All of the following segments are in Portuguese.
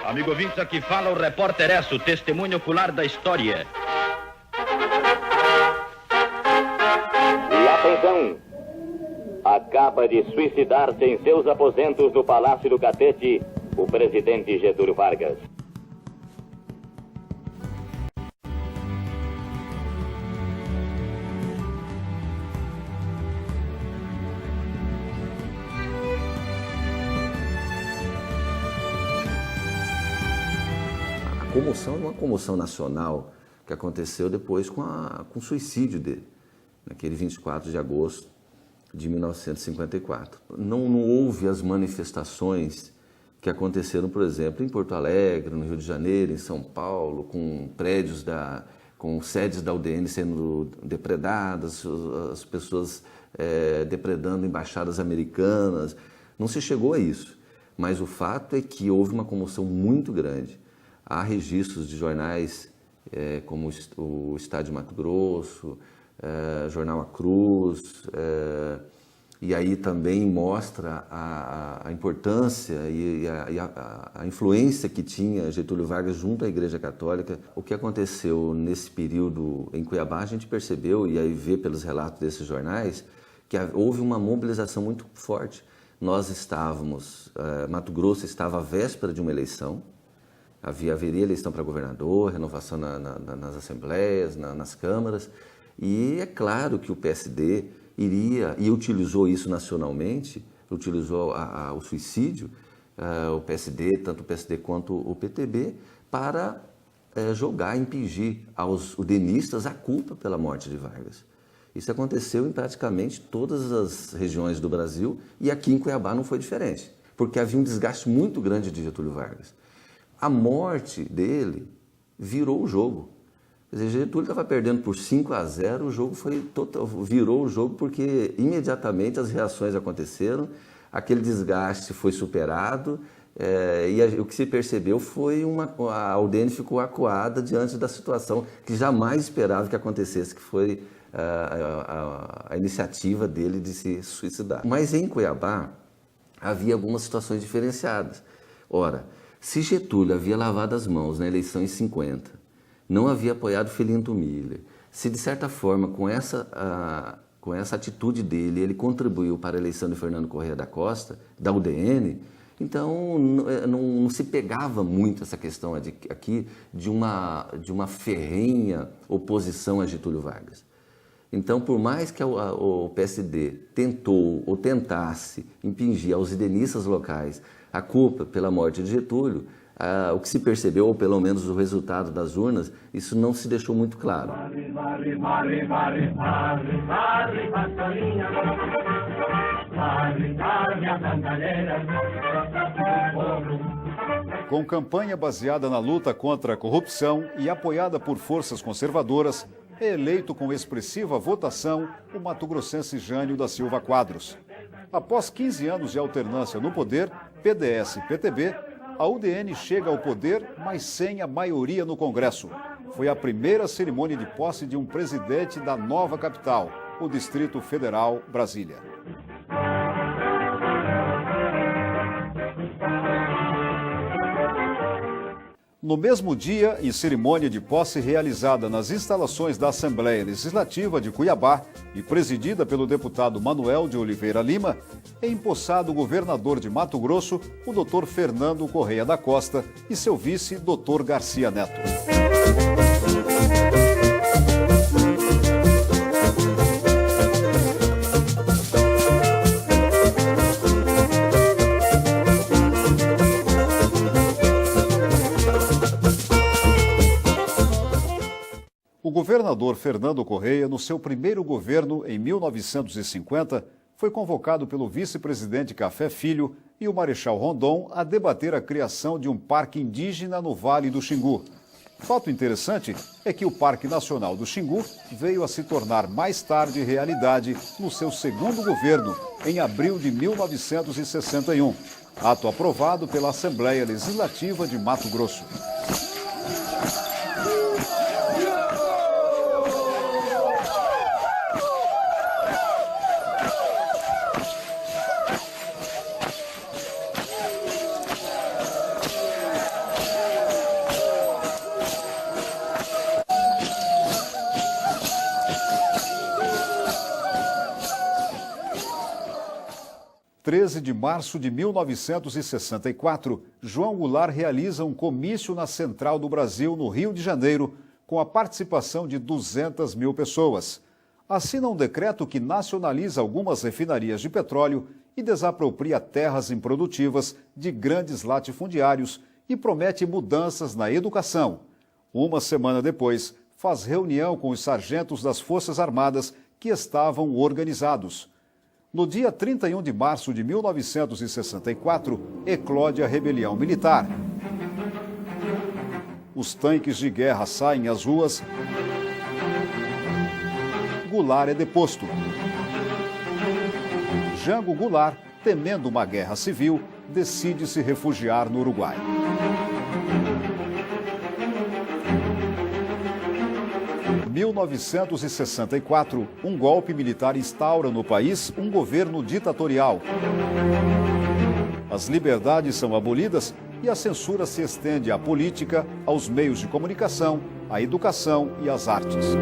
Amigo ouvinte, aqui fala o repórter Esso, testemunho ocular da história. E atenção! Acaba de suicidar-se em seus aposentos do Palácio do Catete o presidente Getúlio Vargas. A comoção é uma comoção nacional que aconteceu depois com o suicídio dele, naquele 24 de agosto de 1954. Não houve as manifestações que aconteceram, por exemplo, em Porto Alegre, no Rio de Janeiro, em São Paulo, com prédios com sedes da UDN sendo depredadas, as pessoas depredando embaixadas americanas. Não se chegou a isso, mas o fato é que houve uma comoção muito grande. Há registros de jornais como o Estado de Mato Grosso, Jornal A Cruz, e aí também mostra a importância e a influência que tinha Getúlio Vargas junto à Igreja Católica. O que aconteceu nesse período em Cuiabá, a gente percebeu, e aí vê pelos relatos desses jornais, que houve uma mobilização muito forte. Nós estávamos, Mato Grosso estava à véspera de uma eleição, haveria eleição para governador, renovação nas assembleias, nas câmaras, e é claro que o PSD iria, e utilizou isso nacionalmente, utilizou o suicídio, o PSD, tanto o PSD quanto o PTB, para impingir aos udenistas a culpa pela morte de Vargas. Isso aconteceu em praticamente todas as regiões do Brasil, e aqui em Cuiabá não foi diferente, porque havia um desgaste muito grande de Getúlio Vargas. A morte dele virou o jogo. Quer dizer, Getúlio estava perdendo por 5-0, o jogo virou o jogo porque imediatamente as reações aconteceram, aquele desgaste foi superado, e o que se percebeu foi a UDN ficou acuada diante da situação que jamais esperava que acontecesse, que foi a iniciativa dele de se suicidar. Mas em Cuiabá havia algumas situações diferenciadas. Ora, se Getúlio havia lavado as mãos na eleição em 50, não havia apoiado Felinto Miller, se de certa forma com essa atitude dele ele contribuiu para a eleição de Fernando Correia da Costa, da UDN, então não se pegava muito essa questão aqui de uma ferrenha oposição a Getúlio Vargas. Então, por mais que o PSD tentou ou tentasse impingir aos udenistas locais a culpa pela morte de Getúlio, o que se percebeu, ou pelo menos o resultado das urnas, isso não se deixou muito claro. Com campanha baseada na luta contra a corrupção e apoiada por forças conservadoras, é eleito com expressiva votação o mato-grossense Jânio da Silva Quadros. Após 15 anos de alternância no poder, PDS e PTB, a UDN chega ao poder, mas sem a maioria no Congresso. Foi a primeira cerimônia de posse de um presidente da nova capital, o Distrito Federal, Brasília. No mesmo dia, em cerimônia de posse realizada nas instalações da Assembleia Legislativa de Cuiabá e presidida pelo deputado Manuel de Oliveira Lima, é empossado o governador de Mato Grosso, o Dr. Fernando Correia da Costa, e seu vice, Dr. Garcia Neto. O governador Fernando Correia, no seu primeiro governo, em 1950, foi convocado pelo vice-presidente Café Filho e o Marechal Rondon a debater a criação de um parque indígena no Vale do Xingu. Fato interessante é que o Parque Nacional do Xingu veio a se tornar mais tarde realidade no seu segundo governo, em abril de 1961, ato aprovado pela Assembleia Legislativa de Mato Grosso. 13 de março de 1964, João Goulart realiza um comício na Central do Brasil, no Rio de Janeiro, com a participação de 200 mil pessoas. Assina um decreto que nacionaliza algumas refinarias de petróleo e desapropria terras improdutivas de grandes latifundiários e promete mudanças na educação. Uma semana depois, faz reunião com os sargentos das Forças Armadas que estavam organizados. No dia 31 de março de 1964, eclode a rebelião militar. Os tanques de guerra saem às ruas. Goulart é deposto. Jango Goulart, temendo uma guerra civil, decide se refugiar no Uruguai. Em 1964, um golpe militar instaura no país um governo ditatorial. As liberdades são abolidas e a censura se estende à política, aos meios de comunicação, à educação e às artes.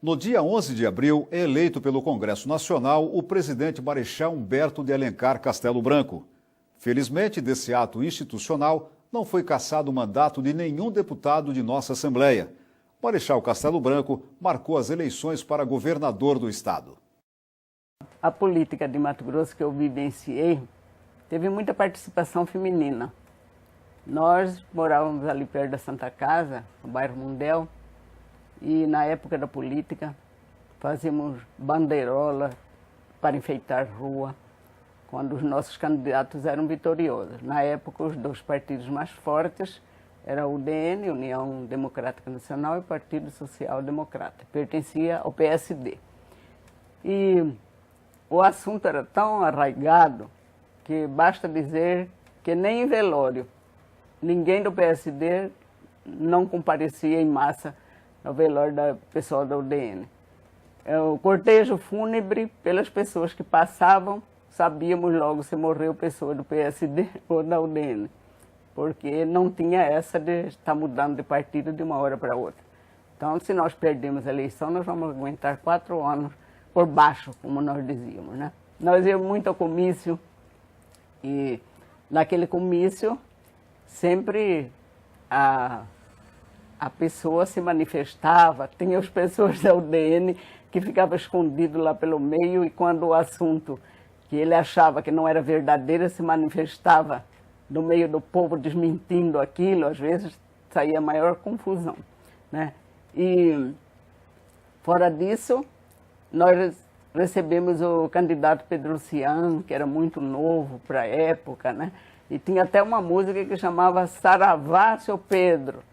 No dia 11 de abril, é eleito pelo Congresso Nacional o presidente Marechal Humberto de Alencar Castelo Branco. Felizmente, desse ato institucional, não foi cassado o mandato de nenhum deputado de nossa Assembleia. Marechal Castelo Branco marcou as eleições para governador do estado. A política de Mato Grosso que eu vivenciei teve muita participação feminina. Nós morávamos ali perto da Santa Casa, no bairro Mundel, e na época da política fazíamos bandeirola para enfeitar rua, quando os nossos candidatos eram vitoriosos. Na época, os dois partidos mais fortes eram o UDN, União Democrática Nacional, e o Partido Social Democrata. Pertencia ao PSD. E o assunto era tão arraigado que basta dizer que nem em velório ninguém do PSD não comparecia em massa ao velório da pessoa da UDN. O cortejo fúnebre, pelas pessoas que passavam, sabíamos logo se morreu pessoa do PSD ou da UDN, porque não tinha essa de estar mudando de partido de uma hora para outra. Então, se nós perdemos a eleição, nós vamos aguentar 4 anos por baixo, como nós dizíamos, né? Nós íamos muito ao comício e naquele comício sempre a pessoa se manifestava, tinha as pessoas da UDN que ficavam escondidos lá pelo meio e quando o assunto que ele achava que não era verdadeiro se manifestava no meio do povo desmentindo aquilo, às vezes saía maior confusão, né? E fora disso, nós recebemos o candidato Pedro Cian, que era muito novo para a época, né? E tinha até uma música que chamava Saravá, seu Pedro,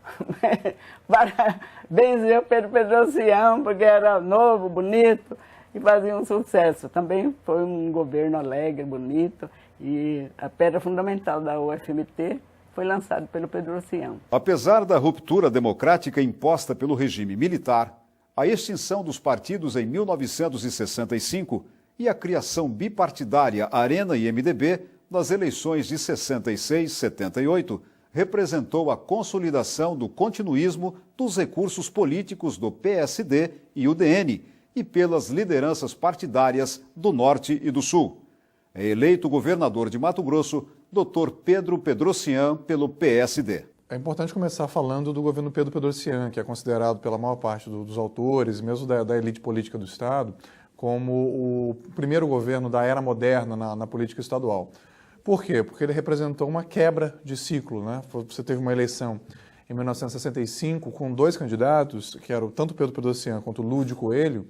para benzer o Pedro Pedrocian, porque era novo, bonito, e fazia um sucesso. Também foi um governo alegre, bonito, e a pedra fundamental da UFMT foi lançada pelo Pedrocian. Apesar da ruptura democrática imposta pelo regime militar, a extinção dos partidos em 1965 e a criação bipartidária Arena e MDB nas eleições de 66 e 78 representou a consolidação do continuismo dos recursos políticos do PSD e UDN e pelas lideranças partidárias do Norte e do Sul. É eleito governador de Mato Grosso, Dr. Pedro Pedrocian, pelo PSD. É importante começar falando do governo Pedro Pedrocian, que é considerado pela maior parte dos autores, mesmo da elite política do Estado, como o primeiro governo da era moderna na política estadual. Por quê? Porque ele representou uma quebra de ciclo, né? Você teve uma eleição em 1965 com 2 candidatos, que eram tanto Pedro Pedrocian quanto Lúdio Coelho,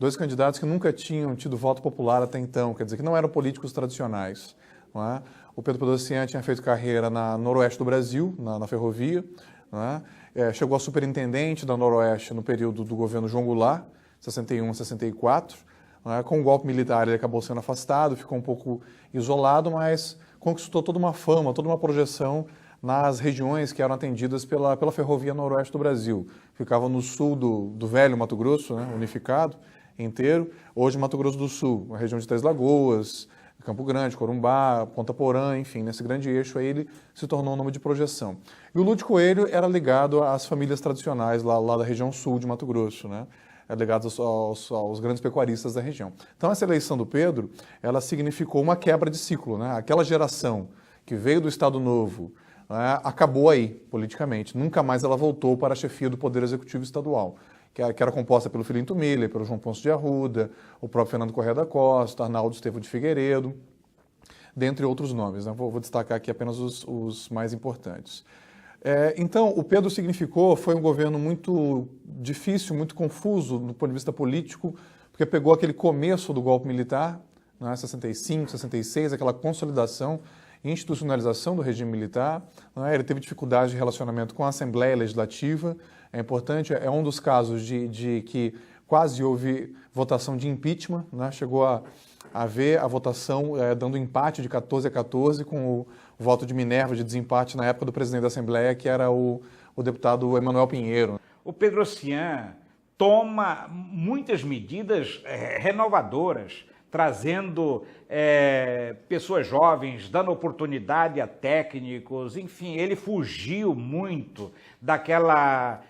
2 candidatos que nunca tinham tido voto popular até então, quer dizer, que não eram políticos tradicionais, não é? O Pedro Pedrocian tinha feito carreira no noroeste do Brasil, na ferrovia, não é? Chegou a superintendente da Noroeste no período do governo João Goulart, 61 a 64, não é? Com o golpe militar ele acabou sendo afastado, ficou um pouco isolado, mas conquistou toda uma fama, toda uma projeção nas regiões que eram atendidas pela ferrovia noroeste do Brasil. Ficava no sul do velho Mato Grosso, né, unificado, inteiro. Hoje Mato Grosso do Sul, a região de Três Lagoas, Campo Grande, Corumbá, Ponta Porã, enfim, nesse grande eixo aí ele se tornou um nome de projeção. E o Lúdio Coelho era ligado às famílias tradicionais lá da região sul de Mato Grosso, né? ligados aos grandes pecuaristas da região. Então, essa eleição do Pedro, ela significou uma quebra de ciclo, né? Aquela geração que veio do Estado Novo, né, acabou aí, politicamente. Nunca mais ela voltou para a chefia do Poder Executivo Estadual, que era composta pelo Filinto Miller, pelo João Ponce de Arruda, o próprio Fernando Corrêa da Costa, Arnaldo Estevão de Figueiredo, dentre outros nomes, né? Vou destacar aqui apenas os mais importantes. Então, o Pedro foi um governo muito difícil, muito confuso do ponto de vista político, porque pegou aquele começo do golpe militar, né, 65, 66, aquela consolidação e institucionalização do regime militar, né? Ele teve dificuldade de relacionamento com a Assembleia Legislativa, é importante, é um dos casos de que quase houve votação de impeachment, né? Chegou a haver a votação dando empate de 14 a 14 com o voto de Minerva de desempate na época do presidente da Assembleia, que era o deputado Emanuel Pinheiro. O Pedrocian toma muitas medidas renovadoras, trazendo pessoas jovens, dando oportunidade a técnicos, enfim, ele fugiu muito daquela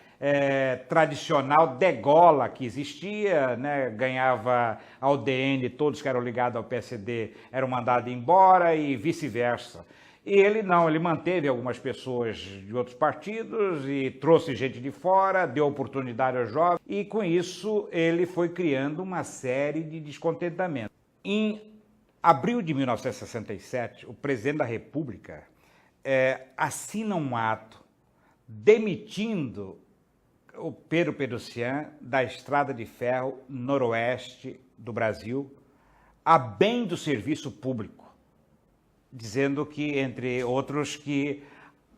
tradicional degola que existia, né? Ganhava a UDN, todos que eram ligados ao PSD eram mandados embora e vice-versa. E ele não, ele manteve algumas pessoas de outros partidos e trouxe gente de fora, deu oportunidade aos jovens e com isso ele foi criando uma série de descontentamentos. Em abril de 1967, o presidente da República assina um ato demitindo o Pedro Pedrocian da Estrada de Ferro Noroeste do Brasil, a bem do serviço público, dizendo que, entre outros, que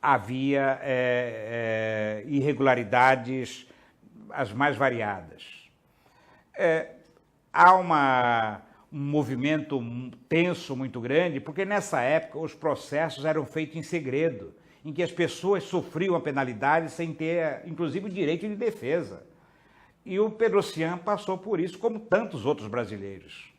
havia irregularidades as mais variadas. Há um movimento tenso muito grande, porque nessa época os processos eram feitos em segredo, em que as pessoas sofriam a penalidade sem ter, inclusive, o direito de defesa. E o Pedrocian passou por isso, como tantos outros brasileiros.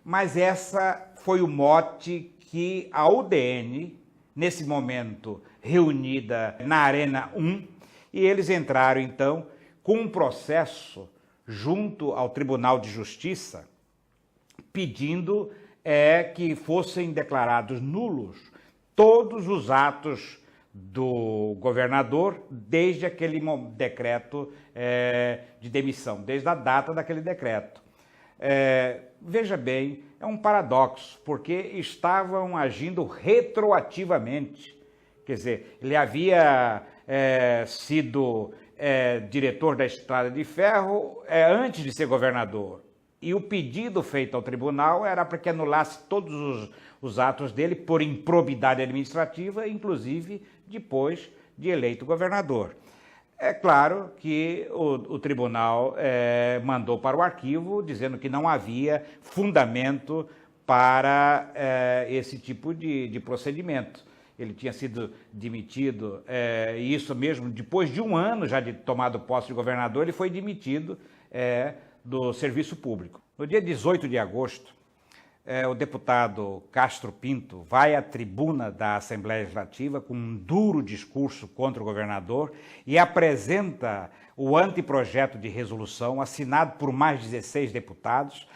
Mas essa foi o mote que a UDN, nesse momento reunida na Arena 1, e eles entraram, então, com um processo junto ao Tribunal de Justiça, pedindo que fossem declarados nulos todos os atos do governador desde aquele decreto de demissão, desde a data daquele decreto. Veja bem, é um paradoxo, porque estavam agindo retroativamente. Quer dizer, ele havia sido diretor da Estrada de Ferro antes de ser governador. E o pedido feito ao tribunal era para que anulasse todos os atos dele por improbidade administrativa, inclusive depois de eleito governador. É claro que o tribunal mandou para o arquivo, dizendo que não havia fundamento para esse tipo de procedimento. Ele tinha sido demitido, e isso mesmo, depois de um ano já de tomado posse de governador, ele foi demitido do serviço público. No dia 18 de agosto, o deputado Castro Pinto vai à tribuna da Assembleia Legislativa com um duro discurso contra o governador e apresenta o anteprojeto de resolução assinado por mais 16 deputados,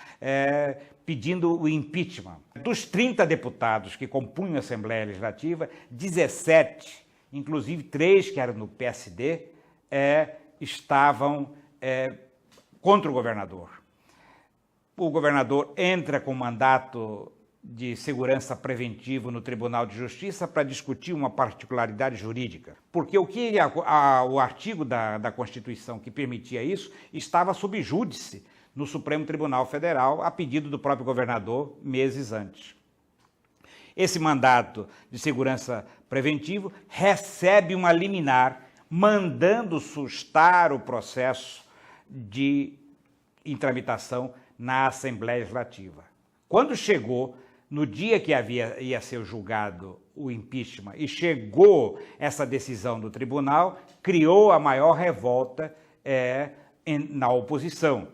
pedindo o impeachment. Dos 30 deputados que compunham a Assembleia Legislativa, 17, inclusive 3 que eram do PSD, estavam contra o governador. O governador entra com mandato de segurança preventivo no Tribunal de Justiça para discutir uma particularidade jurídica. Porque o artigo da Constituição que permitia isso estava sob júdice no Supremo Tribunal Federal, a pedido do próprio governador, meses antes. Esse mandato de segurança preventivo recebe uma liminar mandando sustar o processo em tramitação na Assembleia Legislativa. Quando chegou, no dia que ia ser julgado o impeachment, e chegou essa decisão do tribunal, criou a maior revolta na oposição.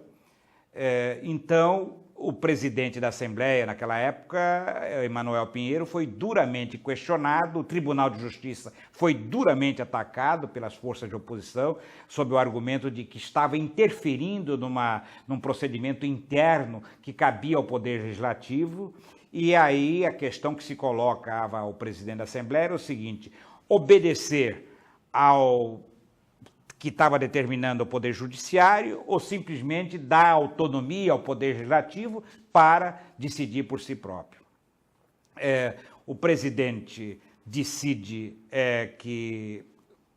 Então, o presidente da Assembleia, naquela época, Emanuel Pinheiro, foi duramente questionado, o Tribunal de Justiça foi duramente atacado pelas forças de oposição, sob o argumento de que estava interferindo num procedimento interno que cabia ao Poder Legislativo, e aí a questão que se colocava ao presidente da Assembleia era o seguinte: obedecer ao que estava determinando o Poder Judiciário ou simplesmente dar autonomia ao Poder Legislativo para decidir por si próprio. O presidente decide que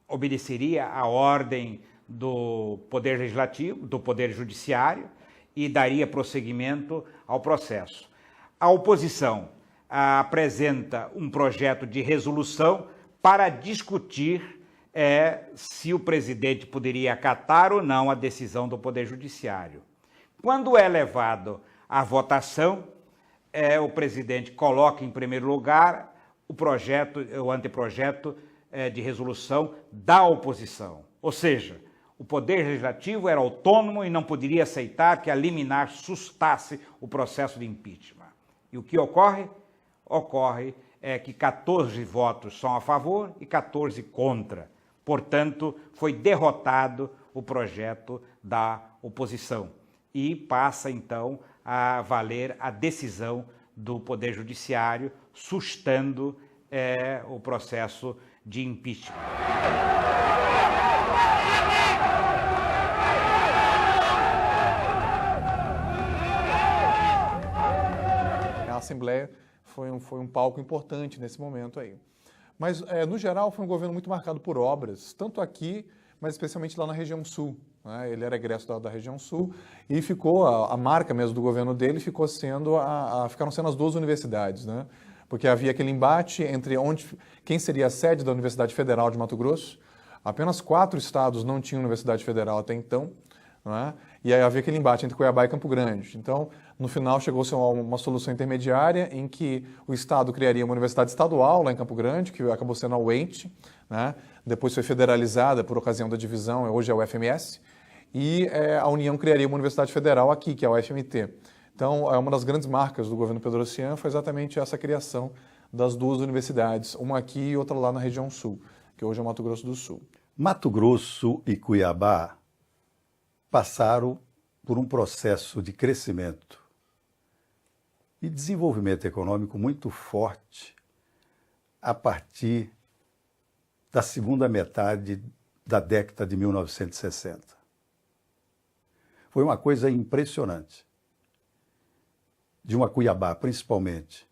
obedeceria à ordem do Poder Legislativo, do Poder Judiciário, e daria prosseguimento ao processo. A oposição apresenta um projeto de resolução para discutir se o presidente poderia acatar ou não a decisão do Poder Judiciário. Quando é levado à votação, o presidente coloca em primeiro lugar o anteprojeto de resolução da oposição. Ou seja, o Poder Legislativo era autônomo e não poderia aceitar que a liminar sustasse o processo de impeachment. E o que ocorre? Ocorre que 14 votos são a favor e 14 contra. Portanto, foi derrotado o projeto da oposição e passa, então, a valer a decisão do Poder Judiciário, sustando o processo de impeachment. A Assembleia foi um palco importante nesse momento aí. Mas, no geral, foi um governo muito marcado por obras, tanto aqui, mas especialmente lá na região sul. Né? Ele era egresso da região sul e ficou, a marca mesmo do governo dele ficaram sendo as duas universidades, né? Porque havia aquele embate entre quem seria a sede da Universidade Federal de Mato Grosso. Apenas 4 estados não tinham Universidade Federal até então, não é? E aí havia aquele embate entre Cuiabá e Campo Grande. Então, no final, chegou-se a uma solução intermediária em que o Estado criaria uma universidade estadual lá em Campo Grande, que acabou sendo a UENT, né? Depois foi federalizada por ocasião da divisão, hoje é o FMS, e a União criaria uma universidade federal aqui, que é a UFMT. Então, uma das grandes marcas do governo Petrosian foi exatamente essa criação das duas universidades, uma aqui e outra lá na região sul, que hoje é o Mato Grosso do Sul. Mato Grosso e Cuiabá passaram por um processo de crescimento e desenvolvimento econômico muito forte a partir da segunda metade da década de 1960. Foi uma coisa impressionante. De uma Cuiabá, principalmente,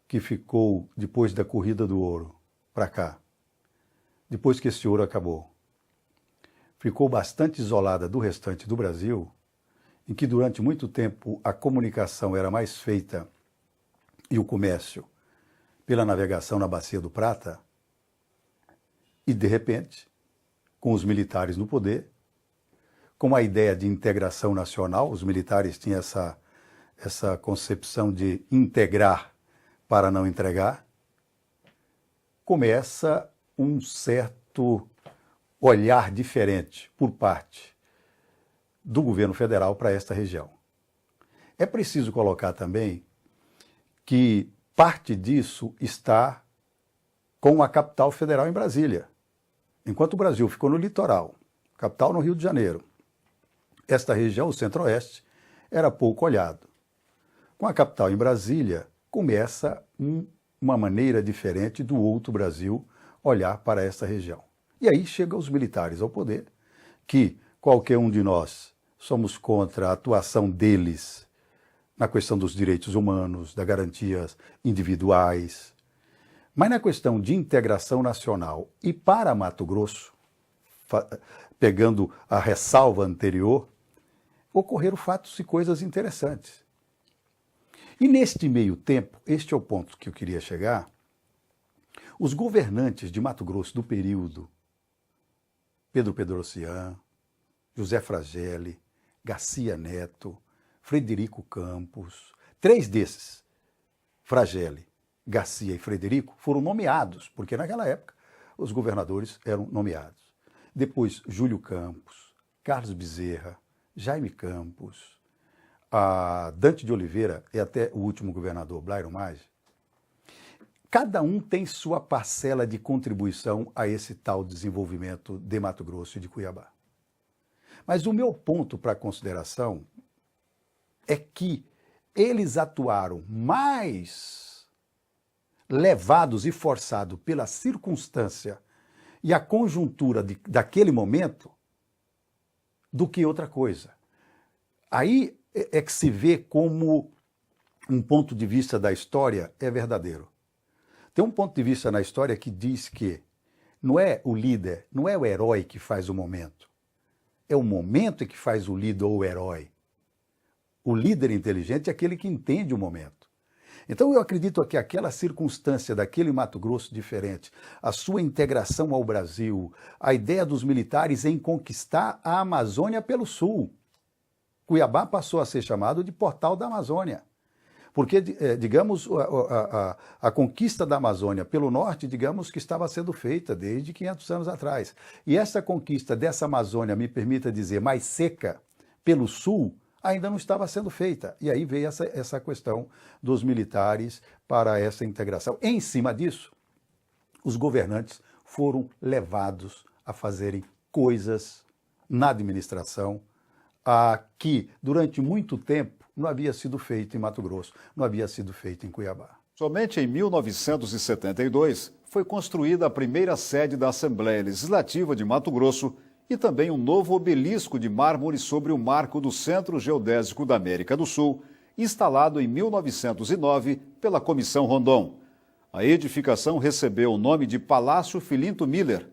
que ficou, depois da corrida do ouro, para cá, depois que esse ouro acabou, ficou bastante isolada do restante do Brasil, em que durante muito tempo a comunicação era mais feita e o comércio pela navegação na Bacia do Prata, e de repente, com os militares no poder, com a ideia de integração nacional, os militares tinham essa concepção de integrar para não entregar, começa um certo olhar diferente por parte do governo federal para esta região. É preciso colocar também que parte disso está com a capital federal em Brasília. Enquanto o Brasil ficou no litoral, capital no Rio de Janeiro, esta região, o Centro-Oeste, era pouco olhado. Com a capital em Brasília, começa uma maneira diferente do outro Brasil olhar para esta região. E aí chegam os militares ao poder, que qualquer um de nós somos contra a atuação deles na questão dos direitos humanos, das garantias individuais, mas na questão de integração nacional e para Mato Grosso, pegando a ressalva anterior, ocorreram fatos e coisas interessantes. E neste meio tempo, este é o ponto que eu queria chegar, os governantes de Mato Grosso do período, Pedro Petrosian, José Fragelli, Garcia Neto, Frederico Campos, 3 desses, Fragelli, Garcia e Frederico, foram nomeados, porque naquela época os governadores eram nomeados. Depois, Júlio Campos, Carlos Bezerra, Jaime Campos, a Dante de Oliveira e até o último governador, Blairo Maggi, cada um tem sua parcela de contribuição a esse tal desenvolvimento de Mato Grosso e de Cuiabá. Mas o meu ponto para consideração é que eles atuaram mais levados e forçados pela circunstância e a conjuntura daquele momento do que outra coisa. Aí é que se vê como um ponto de vista da história é verdadeiro. Tem um ponto de vista na história que diz que não é o líder, não é o herói que faz o momento. É o momento que faz o líder ou o herói. O líder inteligente é aquele que entende o momento. Então eu acredito que aquela circunstância daquele Mato Grosso diferente, a sua integração ao Brasil, a ideia dos militares em conquistar a Amazônia pelo sul. Cuiabá passou a ser chamado de Portal da Amazônia. Porque, digamos, a conquista da Amazônia pelo norte, digamos que estava sendo feita desde 500 anos atrás. E essa conquista dessa Amazônia, me permita dizer, mais seca, pelo sul, ainda não estava sendo feita. E aí veio essa questão dos militares para essa integração. Em cima disso, os governantes foram levados a fazerem coisas na administração que, durante muito tempo, não havia sido feito em Mato Grosso, não havia sido feito em Cuiabá. Somente em 1972 foi construída a primeira sede da Assembleia Legislativa de Mato Grosso e também um novo obelisco de mármore sobre o marco do Centro Geodésico da América do Sul, instalado em 1909 pela Comissão Rondon. A edificação recebeu o nome de Palácio Filinto Miller.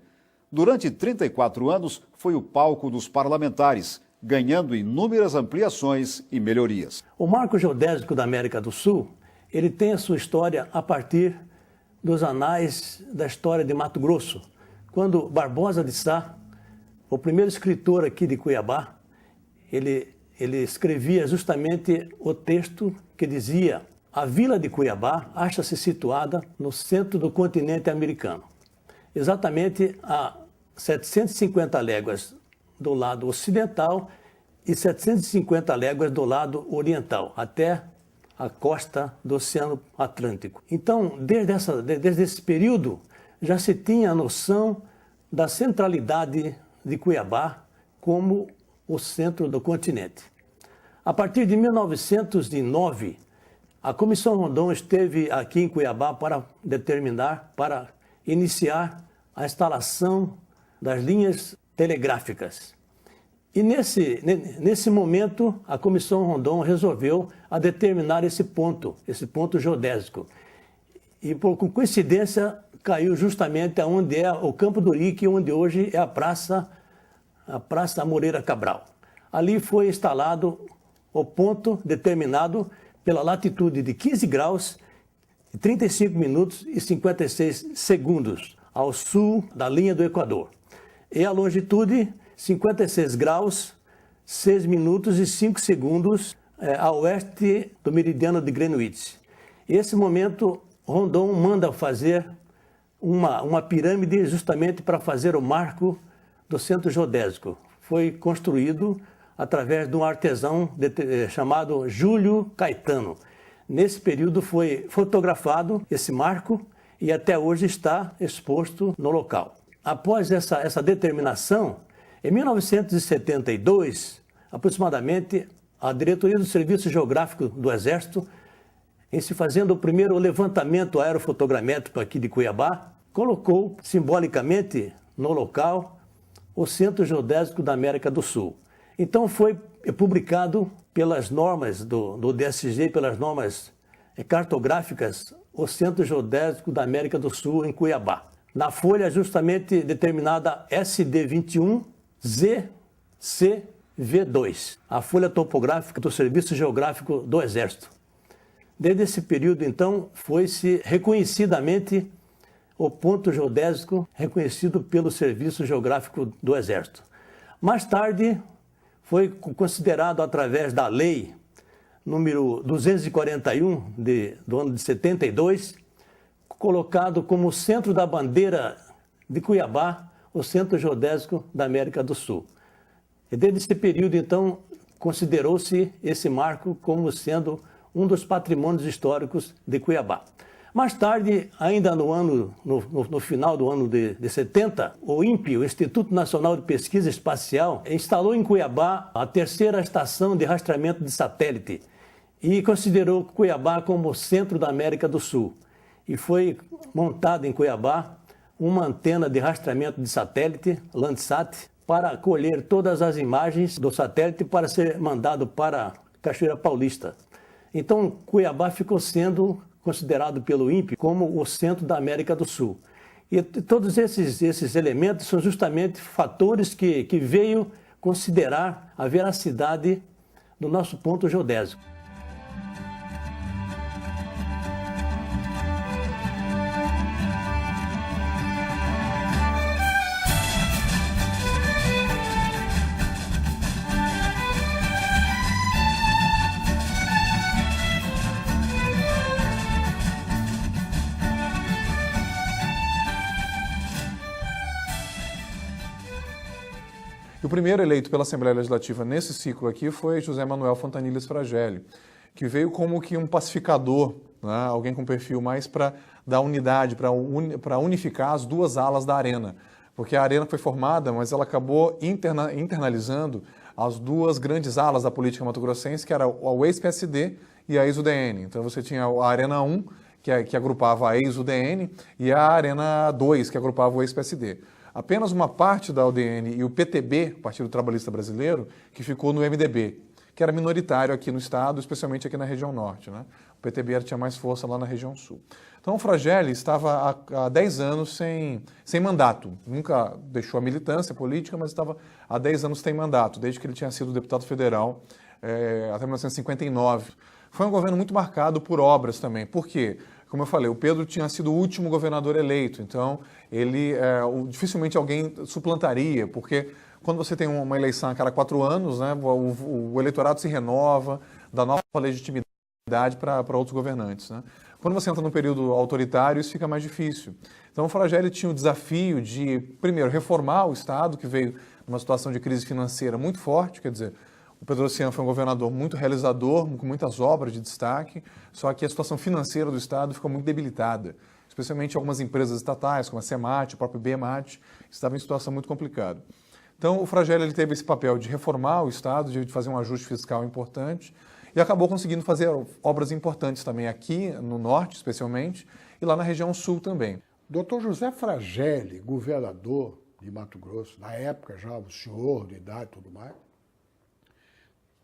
Durante 34 anos foi o palco dos parlamentares, ganhando inúmeras ampliações e melhorias. O Marco Geodésico da América do Sul, ele tem a sua história a partir dos anais da história de Mato Grosso, quando Barbosa de Sá, o primeiro escritor aqui de Cuiabá, ele escrevia justamente o texto que dizia: a vila de Cuiabá acha-se situada no centro do continente americano, exatamente a 750 léguas do lado ocidental e 750 léguas do lado oriental, até a costa do Oceano Atlântico. Então, desde esse período, já se tinha a noção da centralidade de Cuiabá como o centro do continente. A partir de 1909, a Comissão Rondon esteve aqui em Cuiabá para iniciar a instalação das linhas telegráficas. E nesse momento, a Comissão Rondon resolveu determinar esse ponto geodésico. E, por coincidência, caiu justamente onde é o Campo do Urique, onde hoje é a Praça Moreira Cabral. Ali foi instalado o ponto determinado pela latitude de 15 graus, 35 minutos e 56 segundos ao sul da linha do Equador. E a longitude, 56 graus, 6 minutos e 5 segundos a oeste do meridiano de Greenwich. Nesse momento, Rondon manda fazer uma pirâmide justamente para fazer o marco do Centro Geodésico. Foi construído através de um artesão chamado Júlio Caetano. Nesse período foi fotografado esse marco e até hoje está exposto no local. Após essa determinação, em 1972, aproximadamente, a Diretoria do Serviço Geográfico do Exército, em se fazendo o primeiro levantamento aerofotogramétrico aqui de Cuiabá, colocou simbolicamente no local o Centro Geodésico da América do Sul. Então foi publicado pelas normas do DSG, pelas normas cartográficas, o Centro Geodésico da América do Sul em Cuiabá. Na folha justamente determinada SD21 ZCV2, a folha topográfica do Serviço Geográfico do Exército. Desde esse período, então, foi-se reconhecidamente o ponto geodésico reconhecido pelo Serviço Geográfico do Exército. Mais tarde, foi considerado através da lei número 241 do ano de 72, colocado como centro da bandeira de Cuiabá, o Centro Geodésico da América do Sul. E desde esse período, então, considerou-se esse marco como sendo um dos patrimônios históricos de Cuiabá. Mais tarde, ainda no final do ano de 70, o INPE, o Instituto Nacional de Pesquisa Espacial, instalou em Cuiabá a terceira estação de rastreamento de satélite e considerou Cuiabá como centro da América do Sul. E foi montada em Cuiabá uma antena de rastreamento de satélite, Landsat, para colher todas as imagens do satélite para ser mandado para Cachoeira Paulista. Então, Cuiabá ficou sendo considerado pelo INPE como o centro da América do Sul. E todos esses elementos são justamente fatores que veio considerar a veracidade do nosso ponto geodésico. E o primeiro eleito pela Assembleia Legislativa nesse ciclo aqui foi José Manuel Fontanilhas Fragelli, que veio como que um pacificador, né? Alguém com perfil mais para dar unidade, para unificar as duas alas da Arena. Porque a Arena foi formada, mas ela acabou internalizando as duas grandes alas da política mato-grossense, que era o ex-PSD e a ex-UDN. Então você tinha a Arena 1, que agrupava a ex-UDN, e a Arena 2, que agrupava o ex-PSD. Apenas uma parte da UDN e o PTB, Partido Trabalhista Brasileiro, que ficou no MDB, que era minoritário aqui no estado, especialmente aqui na região norte, né? O PTB tinha mais força lá na região sul. Então o Fragelli estava há 10 anos sem mandato. Nunca deixou a militância política, mas estava há 10 anos sem mandato, desde que ele tinha sido deputado federal até 1959. Foi um governo muito marcado por obras também. Por quê? Como eu falei, o Pedro tinha sido o último governador eleito, então ele dificilmente alguém suplantaria, porque quando você tem uma eleição a cada 4 anos, né, o eleitorado se renova, dá nova legitimidade para outros governantes, né? Quando você entra num período autoritário, isso fica mais difícil. Então o Fragelli tinha o desafio de, primeiro, reformar o Estado, que veio numa situação de crise financeira muito forte, quer dizer, o Petrocian foi um governador muito realizador, com muitas obras de destaque, só que a situação financeira do Estado ficou muito debilitada, especialmente algumas empresas estatais, como a Semat, o próprio BMAT, estavam em situação muito complicada. Então, o Fragelli ele teve esse papel de reformar o Estado, de fazer um ajuste fiscal importante, e acabou conseguindo fazer obras importantes também aqui, no norte especialmente, e lá na região sul também. Dr. José Fragelli, governador de Mato Grosso, na época já o senhor de idade e tudo mais,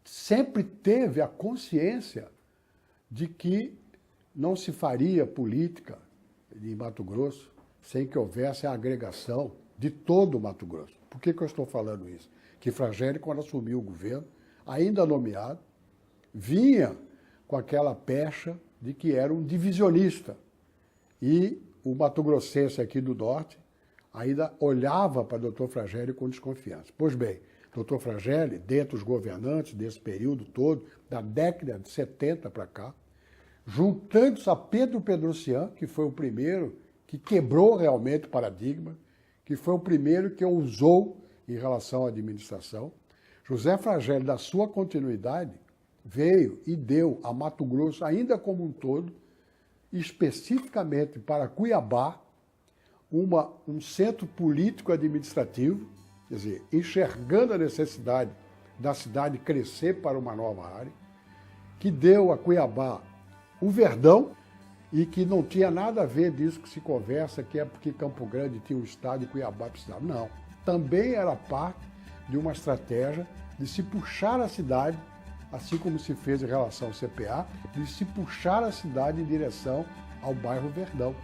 sempre teve a consciência de que não se faria política em Mato Grosso sem que houvesse a agregação de todo o Mato Grosso. Por que eu estou falando isso? Que Fragelli, quando assumiu o governo, ainda nomeado, vinha com aquela pecha de que era um divisionista. E o mato-grossense aqui do norte ainda olhava para o Dr. Fragelli com desconfiança. Pois bem, Dr. Fragelli, dentre os governantes desse período todo, da década de 70 para cá, juntando-se a Pedro Pedrocian, que foi o primeiro que quebrou realmente o paradigma, que foi o primeiro que ousou em relação à administração, José Fragelli, da sua continuidade, veio e deu a Mato Grosso, ainda como um todo, especificamente para Cuiabá, um centro político-administrativo, quer dizer, enxergando a necessidade da cidade crescer para uma nova área, que deu a Cuiabá o Verdão e que não tinha nada a ver disso que se conversa, que é porque Campo Grande tinha um estado e Cuiabá precisava. Não. Também era parte de uma estratégia de se puxar a cidade, assim como se fez em relação ao CPA, de se puxar a cidade em direção ao bairro Verdão.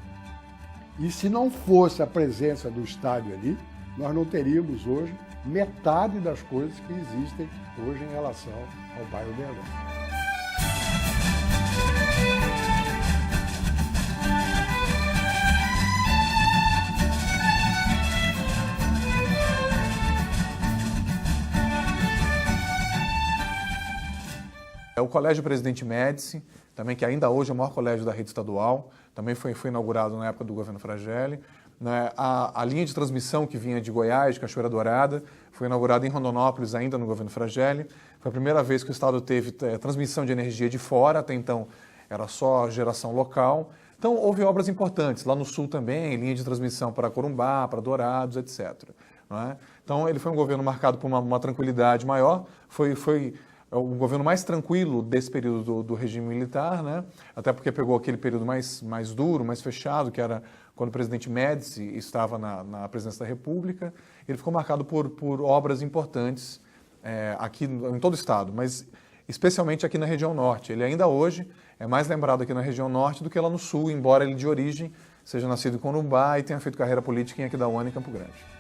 E se não fosse a presença do estádio ali, nós não teríamos hoje metade das coisas que existem hoje em relação ao bairro Verdão. O Colégio Presidente Médici, também, que ainda hoje é o maior colégio da rede estadual, também foi inaugurado na época do governo Fragelli. né? A linha de transmissão que vinha de Goiás, de Cachoeira Dourada, foi inaugurada em Rondonópolis, ainda no governo Fragelli. Foi a primeira vez que o Estado teve transmissão de energia de fora, até então era só geração local. Então, houve obras importantes, lá no sul também, linha de transmissão para Corumbá, para Dourados, etc. Não é? Então, ele foi um governo marcado por uma tranquilidade maior, foi o governo mais tranquilo desse período do regime militar, né? Até porque pegou aquele período mais duro, mais fechado, que era quando o presidente Médici estava na presidência da República. Ele ficou marcado por obras importantes aqui em todo o estado, mas especialmente aqui na região norte. Ele ainda hoje é mais lembrado aqui na região norte do que lá no sul, embora ele de origem seja nascido em Corumbá e tenha feito carreira política em Aquidauana e Campo Grande.